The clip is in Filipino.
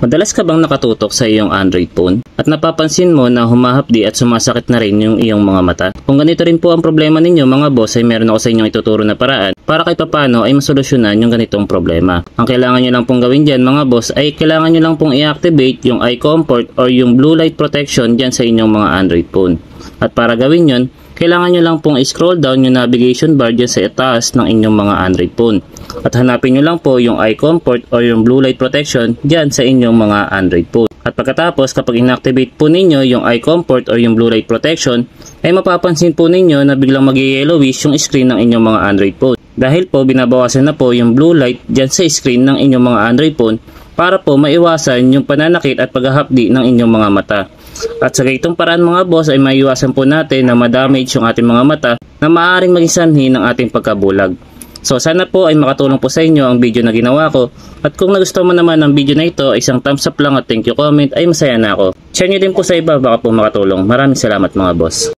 Madalas ka bang nakatutok sa iyong Android phone at napapansin mo na humahapdi at sumasakit na rin yung iyong mga mata? Kung ganito rin po ang problema ninyo mga boss, ay meron ako sa inyong ituturo na paraan para kahit papano ay masolusyonan yung ganitong problema. Ang kailangan nyo lang pong gawin dyan mga boss ay kailangan nyo lang pong i-activate yung eye comfort or yung blue light protection dyan sa inyong mga Android phone. At para gawin yun, kailangan nyo lang pong i-scroll down yung navigation bar dyan sa itaas ng inyong mga Android phone. At hanapin nyo lang po yung eye comfort or yung blue light protection dyan sa inyong mga Android phone. At pagkatapos kapag inactivate po ninyo yung eye comfort or yung blue light protection, ay mapapansin po ninyo na biglang mag-yellowish yung screen ng inyong mga Android phone. Dahil po binabawasan na po yung blue light dyan sa screen ng inyong mga Android phone para po maiwasan yung pananakit at paghahapdi ng inyong mga mata. At sa ganitong paraan mga boss ay maiwasan po natin na ma-damage yung ating mga mata na maaaring maging sanhi ng ating pagkabulag. So sana po ay makatulong po sa inyo ang video na ginawa ko. At kung nagustuhan mo naman ang video na ito, isang thumbs up lang at thank you comment ay masaya na ako. Share nyo din po sa iba baka po makatulong. Maraming salamat mga boss.